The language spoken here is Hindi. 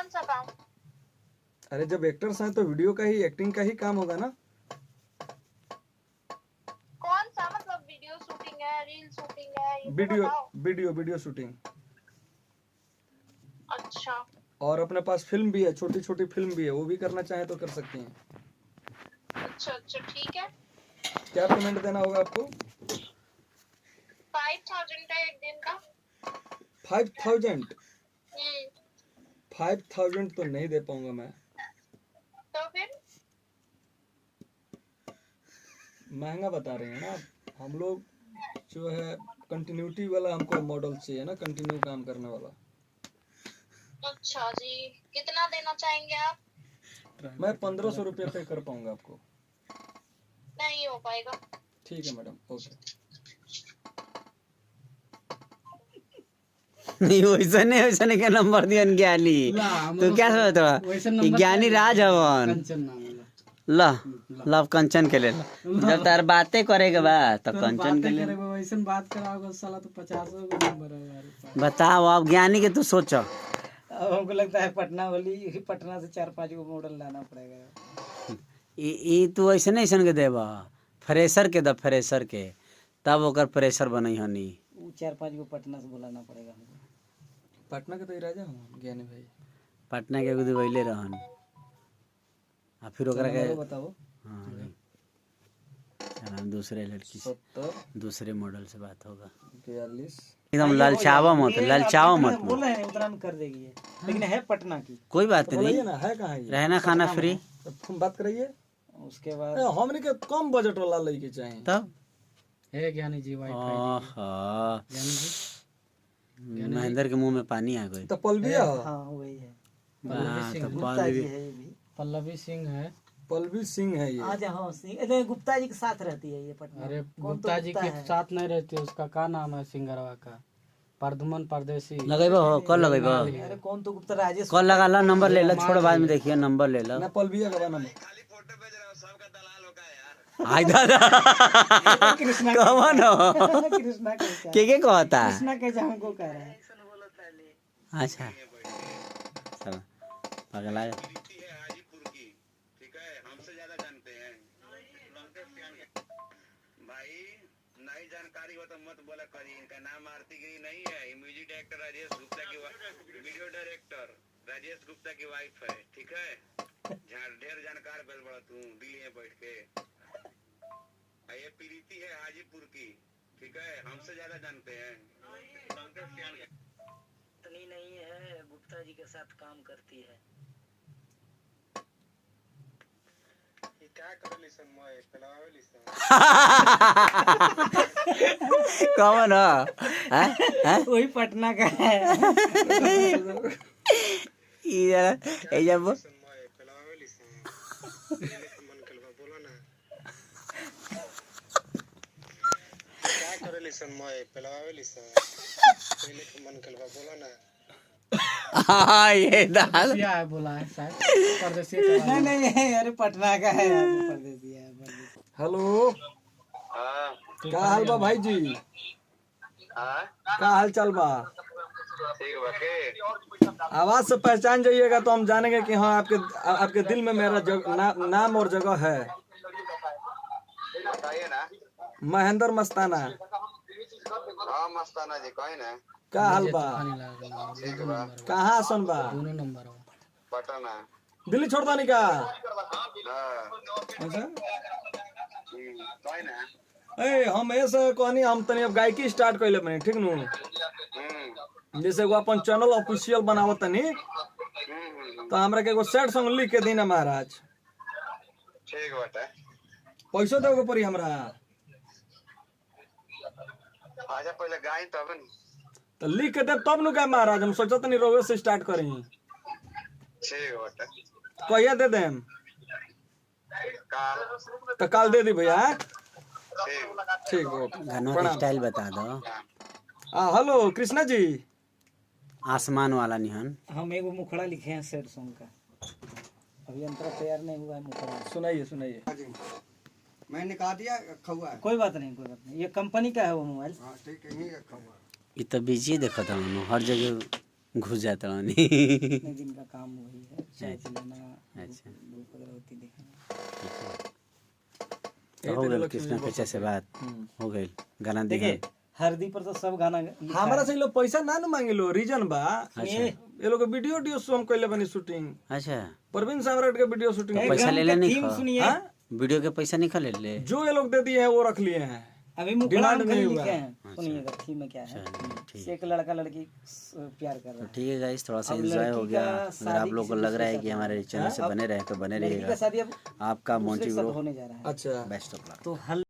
कौन सा काम? अरे जब एक्टर्स हैं तो वीडियो का ही, एक्टिंग का ही काम होगा ना। कौन सा, मतलब वीडियो शूटिंग है, रील शूटिंग है, ये तो वीडियो बताओ। Video shooting. अच्छा और अपने पास फिल्म भी है, छोटी छोटी फिल्म भी है, वो भी करना चाहे तो कर सकती हैं। अच्छा अच्छा ठीक है। क्या पेमेंट देना होगा आपको? 5000 है एक दिन का। 5000? हम्म। 5000 तो नहीं दे पाऊंगा मैं। तो फिर महंगा बता रहे हैं ना आप। हम लोग जो है कंटिन्यूटी वाला हमको मॉडल चाहिए ना, कंटिन्यू काम करने वाला। अच्छा जी, कितना देना चाहेंगे आप? मैं 1500 रुपये पे कर पाऊंगा आपको। नहीं हो पाएगा। ठीक है मैडम, ओके। नहीं वैसा नहीं का नंबर दियन ज्ञानी तो क्या समझ तो ज्ञानी राज हवन ला लव कंचन के ले जब तार बातें करेगा बा तो कंचन के ले वैसन बात कराओगे साला तो 50 नंबर है यार। बताओ अब ज्ञानी के तू सोचो। अब हमको लगता है पटना वाली, पटना से 4-5 को मॉडल लाना पड़ेगा। ई तू ऐसे नहीं सन के देबा फ्रेशर के द फ्रेशर के तब ओकर प्रेशर बनई हनी। वो 4-5 को पटना से बुलाना पड़ेगा हमको। पटना के तो राजा हूँ ज्ञानी भाई। पटना के गुदी वैले रहन आ फिर ओकरा के बताओ। हाँ नहीं चला दूसरे लड़की से 70 दूसरे मॉडल से बात होगा। 42 एकदम ललचावा मत बोले हैं उतना में कर देगी ये, लेकिन है पटना की। कोई बात तो नहीं बोलिए ना, है कहाँ ये? रहना खाना फ्री। तो तुम बात करिए। उसके बाद हमने के कम बजट वाला लेके चाहिए। तब है ज्ञानी जी वाईफाई आहा ज्ञानी जी। महेंद्र के मुंह में पानी आ गई। तो पलविया हाँ वही है। हाँ, तो गुप्ता जी है ये भी। पल्लवी सिंह है। पलवी सिंह है ये। आज हाँ सिंह, अरे गुप्ता जी के साथ रहती है ये पटना। अरे कौन तो गुप्ता जी के है? साथ नहीं रहती, उसका क्या नाम है सिंगरवा का? प्रदुमन परदेसी। लगेबो हो कल लगेबो अरे कौन तो गुप्ता, राजेश कल लगा ला नंबर ले ला छोड़ बाद में देखिए नंबर ले ला। ना पलविया का नंबर। आई दादा कौन हो कृष्णा कैसा के कहता कृष्णा कैसा हमको कह रहा है। अच्छा चलो पगला नई जानकारी हो तो मत बोला करी। इनका नाम आरती गिरी नहीं है, म्यूजिक डायरेक्टर राजेश गुप्ता की वीडियो डायरेक्टर राजेश गुप्ता की वाइफ है, ठीक है। ढेर जानकार बेल बड़ा तू दिल्ली में बैठ के। ये प्रीति है हाजीपुर की, ठीक है, हमसे ज्यादा जानते हैं। इतनी नहीं है, गुप्ता जी के साथ काम करती है। क्या करेली सन मोए पलावेली सन। कौन हो वही पटना का है। ये जब सन मोए पलावेली सन। मन कलवा बोला ना। क्या करेली सन मोए पलावेली सन। मन कलवा बोला ना। हाँ ये दाल क्या है बोला है शायद परदेसी का। नहीं अरे पटना का है यार, परदेसी है परदेसी। हेलो, हाँ का हाल बा भाई जी? हाँ का हाल चाल बा? ठीक बाके। आवाज से पहचान जाइएगा तो हम जानेंगे कि हाँ आपके दिल में मेरा नाम और जगह है। बताइए ना। महेंद्र मस्ताना। हाँ मस्ताना जी कहीं ना। का हाल बा? ठीक बा। कहाँ सन बा? दोनों नंबर हो। पटना। दिल्ली छोड़ दो का? हाँ अच्छा कहीं ना। ए हम ऐसे कहनी, हम तनी अब गायकी स्टार्ट कैले बनी, ठीक नु। जैसे वो अपन चैनल ऑफिशियल बनावत तनी, तो हमरा के एगो सैड सॉन्ग लिख के देना महाराज। ठीक बाटे। पैसो देवे पड़ी हमरा। आजा पहले गाई तब न। तो लिख के दे तब नु का महाराज, हम सोचत नहीं रोवे से स्टार्ट करी। ठीक बाटे। कहिया दे देम? काल। तो कल दे दी भैया। ठीक। ठीक हो, गानों का स्टाइल बता दो। हेलो कृष्णा जी। आसमान वाला निहन हम एगो मुखड़ा लिखे हैं सैड सॉन्ग का, अभी अंतरा तैयार नहीं हुआ है मुखड़ा। सुनाइए सुनाइए। मैं निकाल दिया, खौआ है। कोई बात नहीं कोई बात नहीं, ये कंपनी का है वो मोबाइल। हाँ ठीक है, यही रखा हुआ है। ये तो बिजी देखा था हर जगह घुस जाता हूँ इतने दिन का काम वही है, चाय पिलाना, अच्छा धूप अगरबत्ती दिखाना। तो हो गई कृष्णा कच्चा से बात हो गई गाना देखिए हल्दी पर तो सब गाना लिखा हमारा है। से लोग पैसा ना न मांगे लो, रीजन बा ये लोग वीडियो हम कइले बनी शूटिंग, अच्छा परवीन सावरट के वीडियो शूटिंग एक पैसा गाना ले का लेने थीम का? सुनिए। हाँ? वीडियो के पैसा नहीं खा ले जो ये लोग दे दिए हैं वो रख लिए हैं, अभी मुखड़ा डिमांड हम नहीं कहीं हुआ। लिखे हैं, सुनिएगा थीम में क्या है। ठीक एक लड़का लड़की प्यार कर रहा है। ठीक है गाइस, थोड़ा सा अब एंजॉय हो लड़की गया। का अगर आप शादी लोग को किसी लग रहा है दूसरे कि के साथ हमारे चैनल से बने रहे तो बने लड़की का रहिएगा। शादी अब आपका दूसरे मोंटी के साथ ब्रो होने जा रहा है। अच्छा बेस्ट ऑफ लक। तो हल